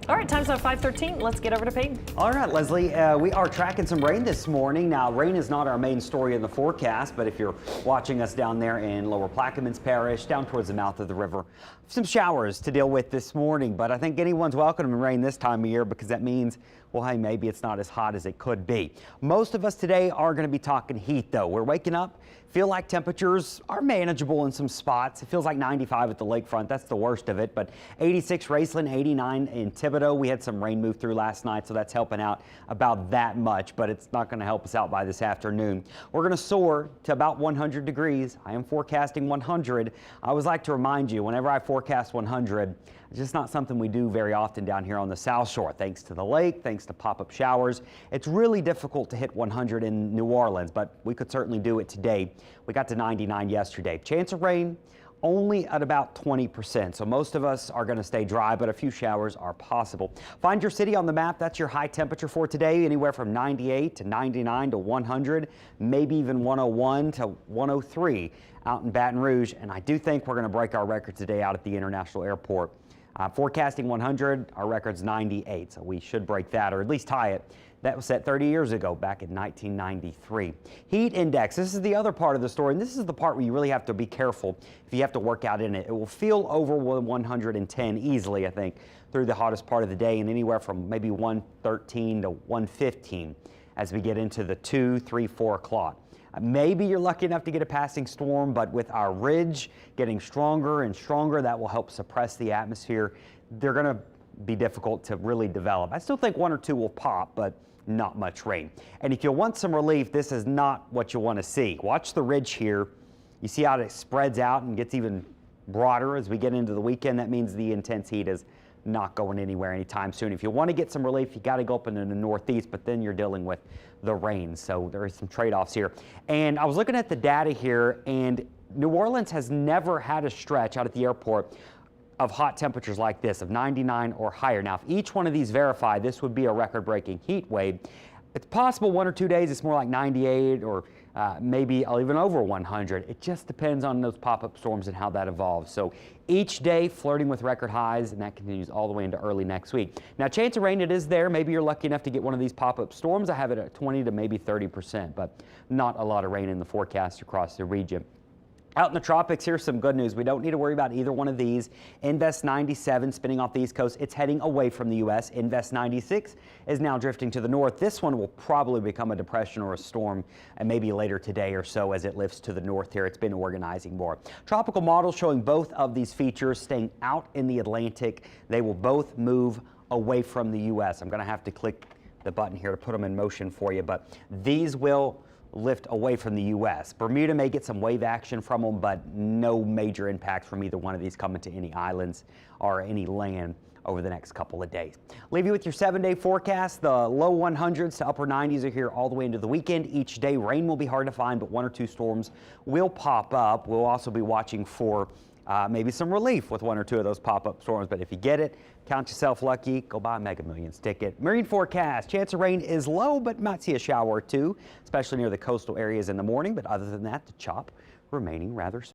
All right, time's now 5:13. Let's get over to Peyton. All right, Leslie, we are tracking some rain this morning. Now, rain is not our main story in the forecast, but if you're watching us down there in Lower Plaquemines Parish, down towards the mouth of the river, some showers to deal with this morning. But I think anyone's welcome to rain this time of year because that means, well, hey, maybe it's not as hot as it could be. Most of us today are going to be talking heat, though. We're waking up, feel like temperatures are manageable in some spots. It feels like 95 at the lakefront. That's the worst of it. But 86 Raceland, 89 in Thibodeau. We had some rain move through last night, so that's helping out about that much, but it's not going to help us out by this afternoon. We're going to soar to about 100 degrees. I am forecasting 100. I always like to remind you, whenever I forecast 100, it's just not something we do very often down here on the South Shore. Thanks to the lake, thanks to pop-up showers. It's really difficult to hit 100 in New Orleans, but we could certainly do it today. We got to 99 yesterday. Chance of rain only at about 20%. So most of us are going to stay dry, but a few showers are possible. Find your city on the map. That's your high temperature for today, anywhere from 98 to 99 to 100, maybe even 101 to 103 out in Baton Rouge. And I do think we're going to break our record today out at the International Airport. Forecasting 100, our record's 98, so we should break that, or at least tie it. That was set 30 years ago, back in 1993. Heat index, this is the other part of the story, and this is the part where you really have to be careful if you have to work out in it. It will feel over 110 easily, I think, through the hottest part of the day, and anywhere from maybe 113 to 115 as we get into the 2, 3, 4 o'clock. Maybe you're lucky enough to get a passing storm, but with our ridge getting stronger and stronger, that will help suppress the atmosphere. They're going to be difficult to really develop. I still think 1 or 2 will pop, but not much rain. And if you want some relief, this is not what you want to see. Watch the ridge here. You see how it spreads out and gets even broader as we get into the weekend. That means the intense heat is not going anywhere anytime soon. If you want to get some relief, you got to go up into the northeast, but then you're dealing with the rain. So there are some trade-offs here. And I was looking at the data here, and New Orleans has never had a stretch out at the airport of hot temperatures like this, of 99 or higher. Now, if each one of these verify, this would be a record-breaking heat wave. It's possible 1 or 2 days it's more like 98 or maybe even over 100. It just depends on those pop-up storms and how that evolves. So each day flirting with record highs, and that continues all the way into early next week. Now, chance of rain, it is there. Maybe you're lucky enough to get one of these pop-up storms. I have it at 20 to maybe 30%, but not a lot of rain in the forecast across the region. Out in the tropics, here's some good news. We don't need to worry about either one of these. Invest 97 spinning off the East Coast. It's heading away from the U.S. Invest 96 is now drifting to the north. This one will probably become a depression or a storm, and maybe later today or so as it lifts to the north here. It's been organizing more. Tropical models showing both of these features staying out in the Atlantic. They will both move away from the U.S. I'm going to have to click the button here to put them in motion for you, but these will lift away from the U.S. Bermuda may get some wave action from them, but no major impact from either one of these coming to any islands or any land over the next couple of days. Leave you with your 7-day forecast. The low 100s to upper 90s are here all the way into the weekend. Each day rain will be hard to find, but 1 or 2 storms will pop up. We'll also be watching for maybe some relief with 1 or 2 of those pop-up storms, but if you get it, count yourself lucky. Go buy a Mega Millions ticket. Marine forecast, chance of rain is low, but might see a shower or 2, especially near the coastal areas in the morning, but other than that, the chop remaining rather small.